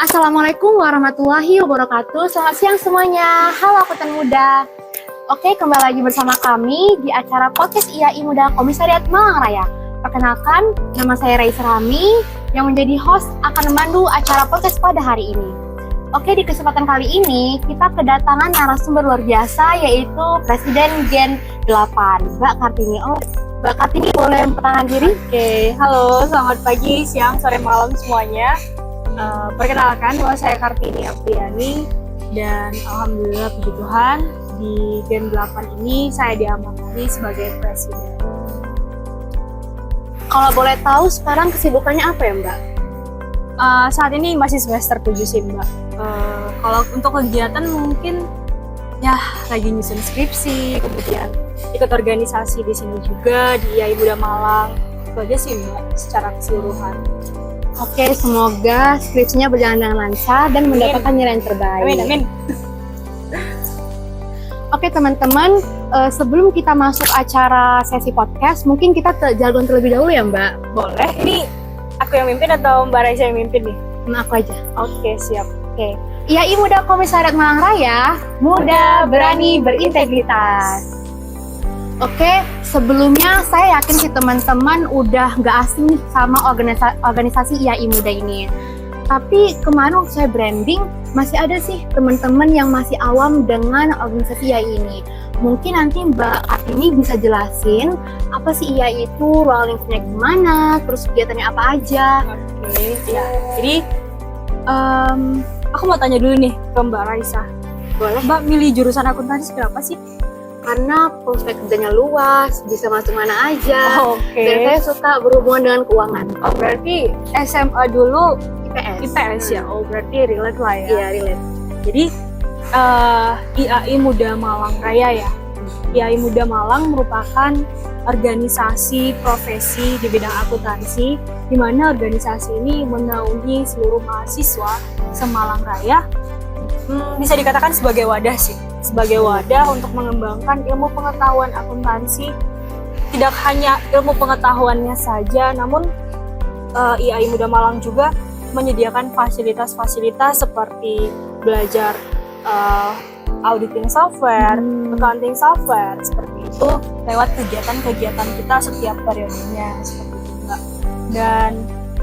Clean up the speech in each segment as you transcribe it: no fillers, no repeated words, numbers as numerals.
Assalamualaikum warahmatullahi wabarakatuh. Selamat siang semuanya. Halo akuntan muda. Oke, kembali lagi bersama kami di acara podcast IAI Muda Komisariat Malang Raya. Perkenalkan, nama saya Raisa Rami yang menjadi host akan memandu acara podcast pada hari ini. Oke, di kesempatan kali ini kita kedatangan narasumber luar biasa yaitu Presiden Gen 8, Mbak Kartini. Mbak Kartini boleh memperkenalkan diri? Oke, halo, selamat pagi, siang, sore, malam semuanya. Perkenalkan, nama saya Kartini Apriani dan alhamdulillah puji Tuhan di Gen 8 ini saya diamanati sebagai presiden. Kalau boleh tahu sekarang kesibukannya apa ya Mbak? Saat ini masih semester 7 sih Mbak. Kalau untuk kegiatan mungkin ya lagi nyusun skripsi, kemudian ikut organisasi di sini juga di IAI Muda Malang. Itu aja sih Mbak secara keseluruhan. Oke, semoga skripsinya berjalan dengan lancar dan mendapatkan nilai yang terbaik. Amin. Oke teman-teman, sebelum kita masuk acara sesi podcast, mungkin kita jargon terlebih dahulu ya Mbak? Boleh. Ini aku yang mimpin atau Mbak Raisa yang mimpin nih? Aku aja. Oke, siap. Oke. IAI Muda Komisariat Malang Raya, muda, berani, berintegritas. Oke, sebelumnya saya yakin sih teman-teman udah nggak asing nih sama organisasi IAI Muda ini. Tapi kemarin waktu saya branding, masih ada sih teman-teman yang masih awam dengan organisasi IAI ini. Mungkin nanti Mbak Kartini bisa jelasin apa sih IAI itu, ruang lingkupnya gimana, terus kegiatannya apa aja. Oke, ya. Jadi aku mau tanya dulu nih ke Mbak Raisa. Boleh? Mbak milih jurusan akuntansi kenapa sih? Karena prospek kerjanya luas, bisa masuk mana aja. Oke. Dan saya suka berhubungan dengan keuangan. Oh, berarti SMA dulu IPS. IPS ya? Oh, berarti relate lah ya? Iya, relate. Jadi IAI Muda Malang Raya ya? IAI Muda Malang merupakan organisasi profesi di bidang akuntansi, di mana organisasi ini menaungi seluruh mahasiswa se-Malang Raya. Bisa dikatakan sebagai wadah sih, sebagai wadah untuk mengembangkan ilmu pengetahuan akuntansi. Tidak hanya ilmu pengetahuannya saja, namun IAI Muda Malang juga menyediakan fasilitas-fasilitas seperti belajar auditing software, accounting software, seperti itu lewat kegiatan-kegiatan kita setiap periodenya seperti itu Mbak. Dan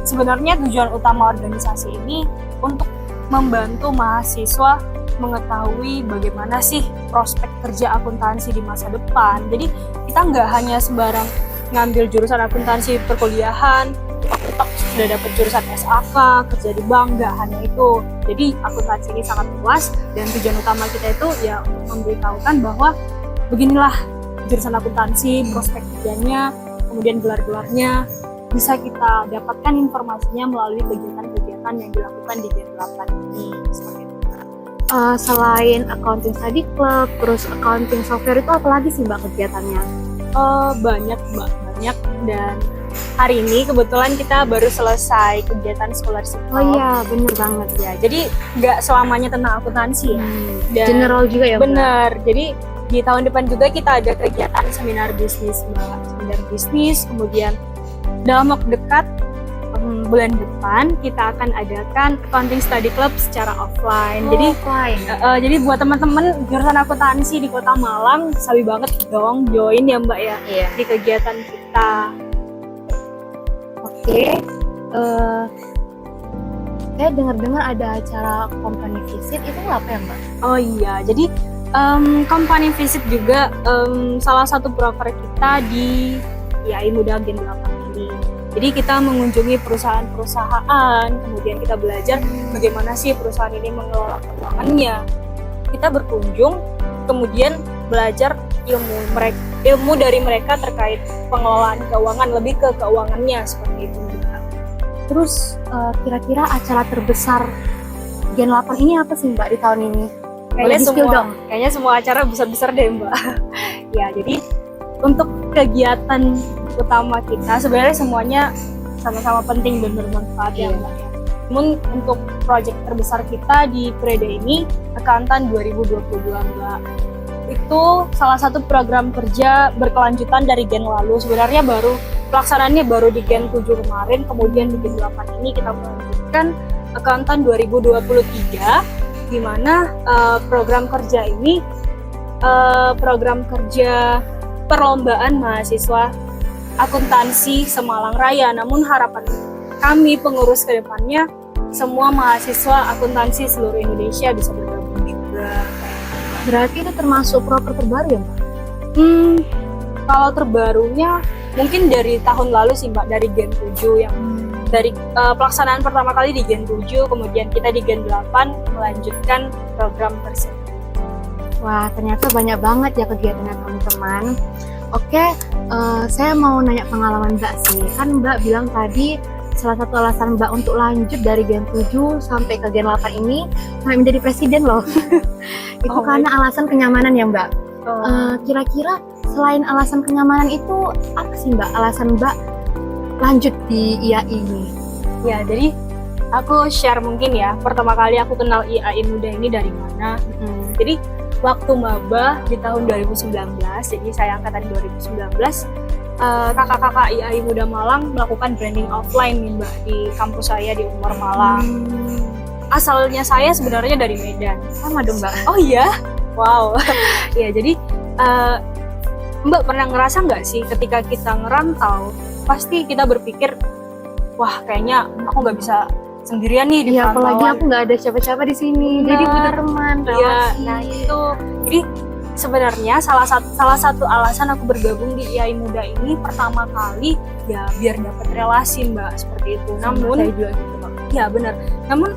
sebenarnya tujuan utama organisasi ini untuk membantu mahasiswa mengetahui bagaimana sih prospek kerja akuntansi di masa depan. Jadi kita nggak hanya sembarang ngambil jurusan akuntansi perkuliahan, sudah dapat jurusan SAK, kerja di bank, nggak hanya itu. Jadi akuntansi ini sangat luas dan tujuan utama kita itu ya memberitahukan bahwa beginilah jurusan akuntansi, prospek kerjanya, kemudian gelar-gelarnya, bisa kita dapatkan informasinya melalui kegiatan-kegiatan yang dilakukan di Gen 8 ini. Seperti itu. Selain accounting study club, terus accounting software itu apa lagi sih Mbak kegiatannya? Banyak Mbak, banyak. Dan hari ini kebetulan kita baru selesai kegiatan scholarship. Oh iya, bener banget. Ya, jadi nggak selamanya tentang akuntansi ya. Dan General juga ya Mbak? Bener, jadi di tahun depan juga kita ada kegiatan seminar bisnis Mbak. Seminar bisnis, kemudian dalam waktu dekat bulan depan kita akan adakan accounting study club secara offline. Jadi buat teman-teman jurusan akuntansi di Kota Malang, sabi banget dong join ya Mbak ya. Iya. Di kegiatan kita. Oke. Saya dengar-dengar ada acara company visit, itu apa ya Mbak? Oh iya, jadi company visit juga salah satu broker kita di IAI Muda Gen 8 ini. Jadi kita mengunjungi perusahaan-perusahaan, kemudian kita belajar bagaimana sih perusahaan ini mengelola keuangannya. Kita berkunjung, kemudian belajar ilmu dari mereka terkait pengelolaan keuangan, lebih ke keuangannya seperti itu. Terus kira-kira acara terbesar Gen 8 ini apa sih Mbak di tahun ini? Kayaknya semua acara besar-besar deh Mbak. Ya, jadi untuk kegiatan utama kita sebenarnya semuanya sama-sama penting dan bermanfaat ya Mbak. Namun untuk proyek terbesar kita di periode ini Akuntan 2022 Mbak. Itu salah satu program kerja berkelanjutan dari Gen lalu. Sebenarnya pelaksanaannya baru di Gen 7 kemarin, kemudian di Gen 8 ini kita melanjutkan Akuntan 2023, di mana program kerja ini program kerja perlombaan mahasiswa akuntansi Semalang Raya. Namun harapan kami pengurus ke depannya semua mahasiswa akuntansi seluruh Indonesia bisa bergabung juga. Berarti itu termasuk proker terbaru ya, Mbak? Kalau terbarunya mungkin dari tahun lalu sih Mbak, dari Gen 7 yang dari pelaksanaan pertama kali di Gen 7, kemudian kita di Gen 8 melanjutkan program tersebut. Wah, ternyata banyak banget ya kegiatannya teman-teman. Oke, saya mau nanya pengalaman Mbak sih. Kan Mbak bilang tadi salah satu alasan Mbak untuk lanjut dari Gen 7 sampai ke Gen 8 ini sampai menjadi presiden loh. Itu karena alasan kenyamanan ya Mbak. Kira-kira selain alasan kenyamanan itu apa sih Mbak alasan Mbak lanjut di IAI ini? Ya, jadi aku share mungkin ya, pertama kali aku kenal IAI Muda ini dari mana. Jadi waktu maba di tahun 2019, jadi saya angkatan 2019, kakak-kakak IAI Muda Malang melakukan branding offline nih Mbak di kampus saya di Unmar Malang. Asalnya saya sebenarnya dari Medan. Sama dong Mbak. Oh iya? Wow. Ya, jadi Mbak pernah ngerasa nggak sih ketika kita ngerantau, pasti kita berpikir, wah kayaknya aku nggak bisa sendirian nih di Iya, apalagi perantauan. aku nggak ada siapa-siapa di sini. Jadi butuh teman, Iya, relasi. nah itu. Jadi sebenarnya salah satu alasan aku bergabung di IAI Muda ini pertama kali ya biar dapat relasi Mbak, seperti itu. Namun saya juga gitu Mbak. ya benar. Namun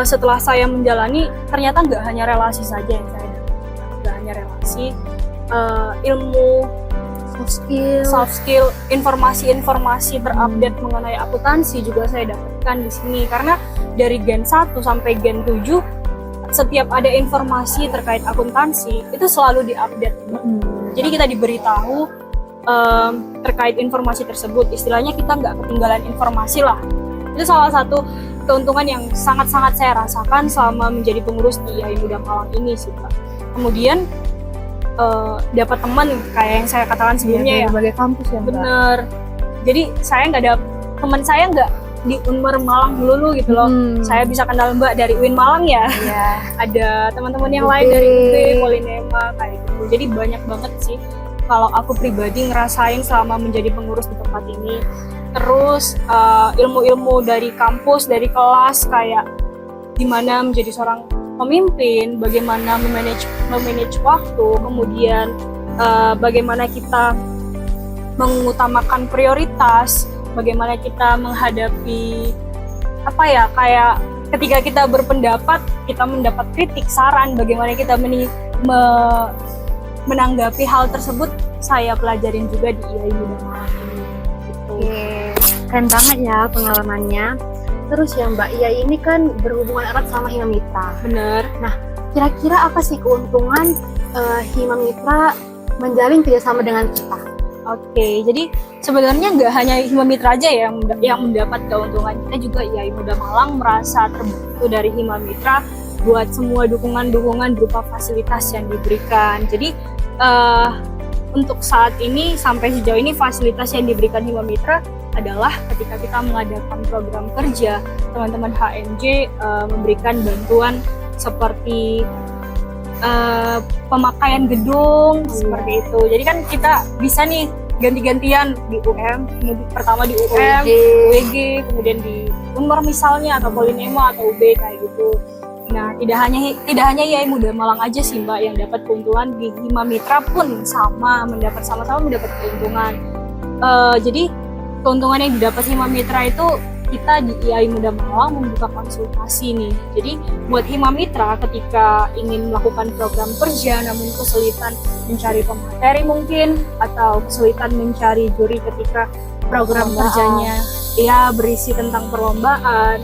setelah saya menjalani, ternyata nggak hanya relasi saja yang saya dapat, nggak hanya relasi, ilmu, soft skill, informasi-informasi terupdate mengenai akuntansi juga saya dapatkan di sini. Karena dari Gen 1 sampai Gen 7 setiap ada informasi terkait akuntansi itu selalu diupdate. Jadi kita diberitahu terkait informasi tersebut, istilahnya kita nggak ketinggalan informasi lah. Itu salah satu keuntungan yang sangat-sangat saya rasakan selama menjadi pengurus di IAI Muda Malang ini sih Pak. Kemudian dapat teman kayak yang saya katakan sebelumnya ya, berbagai kampus ya Mbak. bener. Jadi saya nggak ada teman, saya nggak di Unmar Malang dulu gitu loh. Saya bisa kenal Mbak dari UIN Malang ya. Iya. Ada teman-teman yang lain dari UB, Polinema kayak gitu. Jadi banyak banget sih kalau aku pribadi ngerasain selama menjadi pengurus di tempat ini. Terus ilmu-ilmu dari kampus, dari kelas, kayak gimana menjadi seorang pemimpin, bagaimana memanage waktu, kemudian bagaimana kita mengutamakan prioritas, bagaimana kita menghadapi apa ya, kayak ketika kita berpendapat, kita mendapat kritik, saran, bagaimana kita menanggapi hal tersebut, saya pelajarin juga di IAI Muda Malang ini. Gitu. Oke, keren banget ya pengalamannya. Terus ya Mbak, IAI ini kan berhubungan erat sama Hima Mitra. Bener. Kira-kira apa sih keuntungan Hima Mitra menjalin kerjasama dengan kita? Oke, jadi sebenarnya nggak hanya Hima Mitra aja ya yang mendapat keuntungan. Kita juga IAI Muda Malang merasa terbantu dari Hima Mitra buat semua dukungan-dukungan berupa fasilitas yang diberikan. Jadi untuk saat ini sampai sejauh ini fasilitas yang diberikan Hima Mitra adalah ketika kita mengadakan program kerja, teman-teman HMJ memberikan bantuan seperti pemakaian gedung, seperti itu. Jadi kan kita bisa nih ganti-gantian di UM, pertama di UM, UG, kemudian di Unmar misalnya, atau Polinema atau UB kayak gitu. Nah, tidak hanya IAI Muda Malang aja sih Mbak yang dapat keuntungan, di Hima Mitra pun sama-sama mendapat keuntungan. Jadi keuntungan yang didapat Hima Mitra itu, kita di IAI Muda Malang membuka konsultasi nih. Jadi buat Hima Mitra ketika ingin melakukan program kerja namun kesulitan mencari pemateri mungkin, atau kesulitan mencari juri ketika program kerjanya ya berisi tentang perlombaan,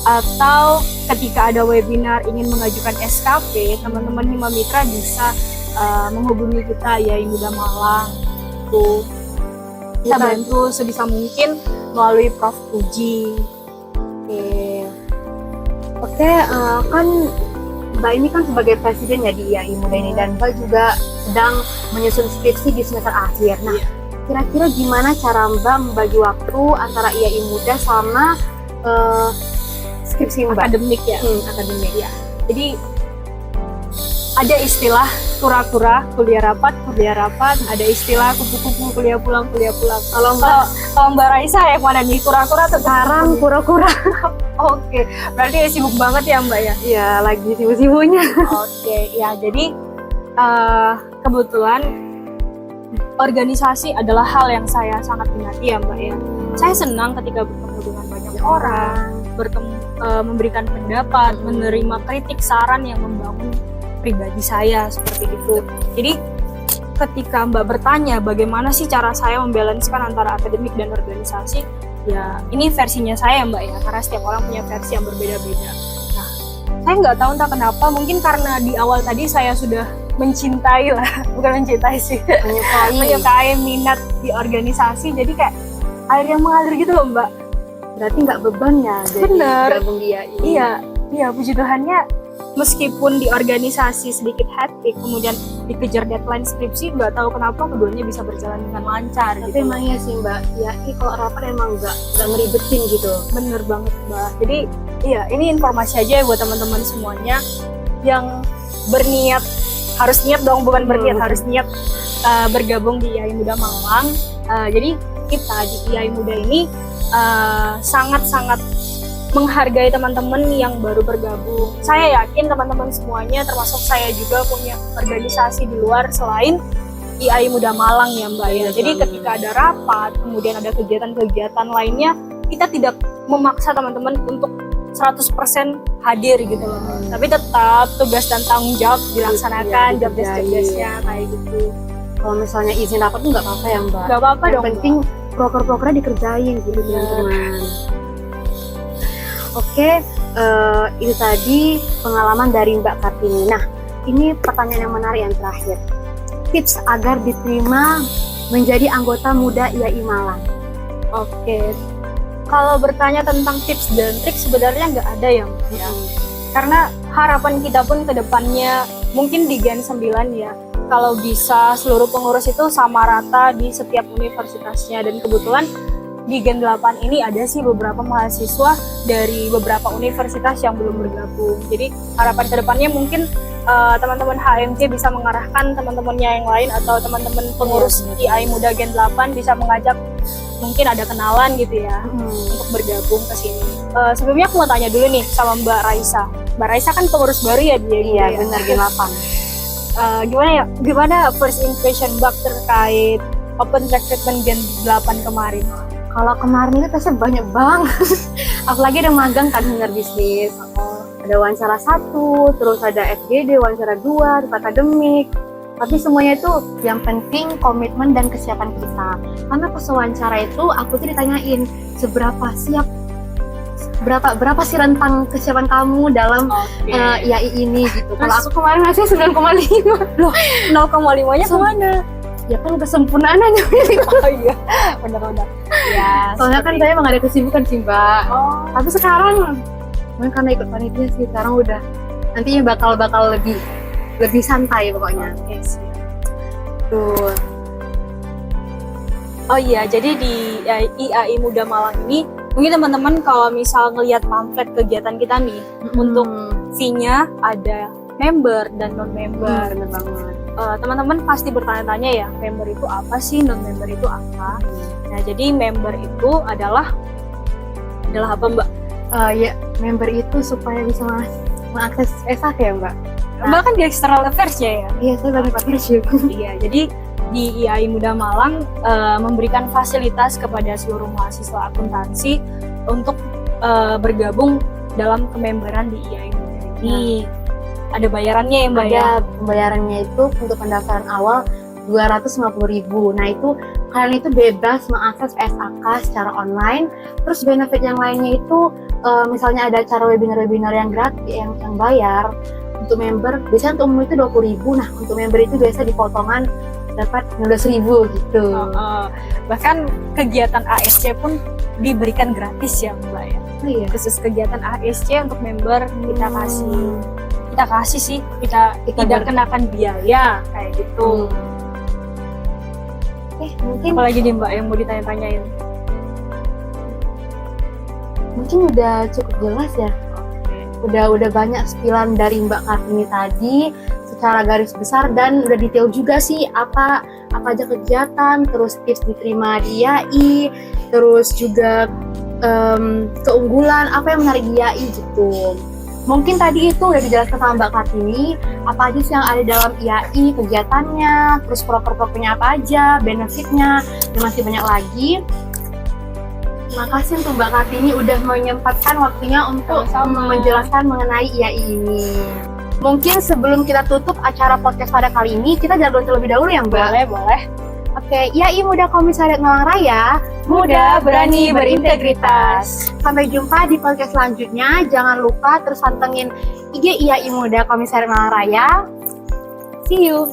atau ketika ada webinar ingin mengajukan SKP, teman-teman Hima Mitra bisa menghubungi kita IAI Muda Malang. Kita bantu sebisa mungkin melalui Prof. Puji. Oke, kan Mbak ini kan sebagai presiden ya di IAI Muda ini, dan Mbak juga sedang menyusun skripsi di semester akhir. Nah, kira-kira gimana cara Mbak membagi waktu antara IAI Muda sama skripsi Mbak? akademik ya, akademik ya. Jadi ada istilah kura-kura kuliah rapat, ada istilah kupu-kupu kuliah pulang. Kalau Mbak Raisa yang mana nih, kura-kura atau Sekarang kura-kura. Oke, berarti sibuk banget ya Mbak ya? Iya, lagi sibuk-sibuknya. Oke, ya jadi kebetulan organisasi adalah hal yang saya sangat minati ya Mbak ya. Saya senang ketika bertemu dengan banyak orang, memberikan pendapat, menerima kritik, saran yang membangun pribadi saya seperti itu. Jadi ketika Mbak bertanya bagaimana sih cara saya membalanskan antara akademik dan organisasi, ya ini versinya saya Mbak ya, karena setiap orang punya versi yang berbeda-beda. Nah, saya nggak tahu entah kenapa, mungkin karena di awal tadi saya sudah mencintai lah, bukan mencintai sih, menyukai minat di organisasi, jadi kayak air yang mengalir gitu loh Mbak. Berarti nggak beban ya jadi Bener. gabung di IAI. Iya, puji Tuhannya meskipun di organisasi sedikit hektik, kemudian dikejar deadline skripsi, nggak tahu kenapa keduanya bisa berjalan dengan lancar. Tapi gitu. emang iya sih Mbak, IAI kalau rapat emang nggak ngeribetin gitu. Bener banget Mbak. Jadi iya, ini informasi aja ya buat teman-teman semuanya yang berniat, harus niat dong, bukan berniat, harus niat bergabung di IAI Muda Malang. Jadi kita di IAI Muda ini sangat-sangat menghargai teman-teman yang baru bergabung. Saya yakin teman-teman semuanya, termasuk saya juga, punya organisasi di luar selain IAI Muda Malang ya Mbak ya. Jadi ketika ada rapat, kemudian ada kegiatan-kegiatan lainnya, kita tidak memaksa teman-teman untuk 100% hadir gitu loh. Tapi tetap tugas dan tanggung jawab dilaksanakan, job desk-nya kayak gitu. Kalau misalnya izin rapat tuh nggak apa-apa ya Mbak? Nggak apa-apa Yang dong, penting proker-prokernya dikerjain gitu teman-teman. Oke, itu tadi pengalaman dari Mbak Kartini. Nah, ini pertanyaan yang menarik yang terakhir. Tips agar diterima menjadi anggota muda IAI Malang. Oke. Kalau bertanya tentang tips dan trik sebenarnya nggak ada ya, Mbak, ya. Karena harapan kita pun ke depannya mungkin di Gen 9 ya, kalau bisa seluruh pengurus itu sama rata di setiap universitasnya, dan kebetulan di Gen 8 ini ada sih beberapa mahasiswa dari beberapa universitas yang belum bergabung. Jadi harapan ke depannya mungkin teman-teman HMC bisa mengarahkan teman-temannya yang lain, atau teman-teman pengurus IAI Muda Gen 8 bisa mengajak, mungkin ada kenalan gitu ya, untuk bergabung ke sini. Sebelumnya aku mau tanya dulu nih sama Mbak Raisa. Mbak Raisa kan pengurus baru ya di IAI. Iya, benar Gen 8. Gimana first impression Mbak terkait open recruitment Gen 8 kemarin? Kalau kemarin itu tesnya banyak banget. Apalagi ada magang kan, seminar bisnis. Ada wawancara 1, terus ada FGD, wawancara 2, terus akademik. Tapi semuanya itu yang penting komitmen dan kesiapan kita. Karena pas wawancara itu aku tuh ditanyain seberapa siap, berapa sih rentang kesiapan kamu dalam IAI ini gitu. Kalau aku kemarin masih 9,5. Loh, 0,5-nya kemana? Ya kan kesempurnaan aja. Oh iya, benar-benar. Ya, Soalnya kan saya emang ada kesibukan sih Mbak. Oh, Tapi sekarang mungkin karena ikut panitia sih, sekarang udah nantinya bakal lebih santai pokoknya. oke sih. Tuh. Oh iya, jadi di IAI Muda Malang ini mungkin teman-teman kalau misal ngelihat pamflet kegiatan kita nih, untuk fee-nya ada member dan non-member. Bener banget. Teman-teman pasti bertanya-tanya ya, member itu apa sih, non-member itu apa? Nah, jadi member itu adalah apa Mbak? Ya, member itu supaya bisa mengakses SAK ya Mbak. Mbak kan di external affairs ya? Iya, saya bagi partnership. Iya, jadi di IAI Muda Malang memberikan fasilitas kepada seluruh mahasiswa akuntansi untuk bergabung dalam kememberan di IAI Muda ini. Ada bayarannya ya Mbak ya? Ada pembayarannya itu untuk pendaftaran awal 250.000. Nah itu kalian itu bebas mengakses SAK secara online. Terus benefit yang lainnya itu misalnya ada acara webinar-webinar yang gratis, yang bayar untuk member. Biasanya untuk umum itu 20.000. Nah untuk member itu biasa dipotongan dapat 15.000 gitu. Bahkan kegiatan ASC pun diberikan gratis ya Mbak ya? Oh, iya. Khusus kegiatan ASC untuk member kita kasih sih, kita tidak kenakan biaya kayak gitu. Mungkin Apalagi nih Mbak yang mau ditanya-tanyain? mungkin udah cukup jelas ya. Udah banyak spilan dari Mbak Kartini tadi secara garis besar dan udah detail juga sih apa aja kegiatan, terus tips diterima di IAI, terus juga keunggulan apa yang menarik di IAI gitu. Mungkin tadi itu udah dijelaskan sama Mbak Kartini apa aja sih yang ada dalam IAI, kegiatannya, terus proker-prokernya apa aja, benefitnya, dan masih banyak lagi. Terima kasih untuk Mbak Kartini udah menyempatkan waktunya untuk Sama-sama. menjelaskan mengenai IAI ini. Mungkin sebelum kita tutup acara podcast pada kali ini, kita jalan terlebih dahulu ya Mbak? Boleh. Oke, IAI Muda Komisariat Malang Raya, Muda, berani, berintegritas. Sampai jumpa di podcast selanjutnya. Jangan lupa terus pantengin IG IAI Muda Komisariat Malang Raya. See you!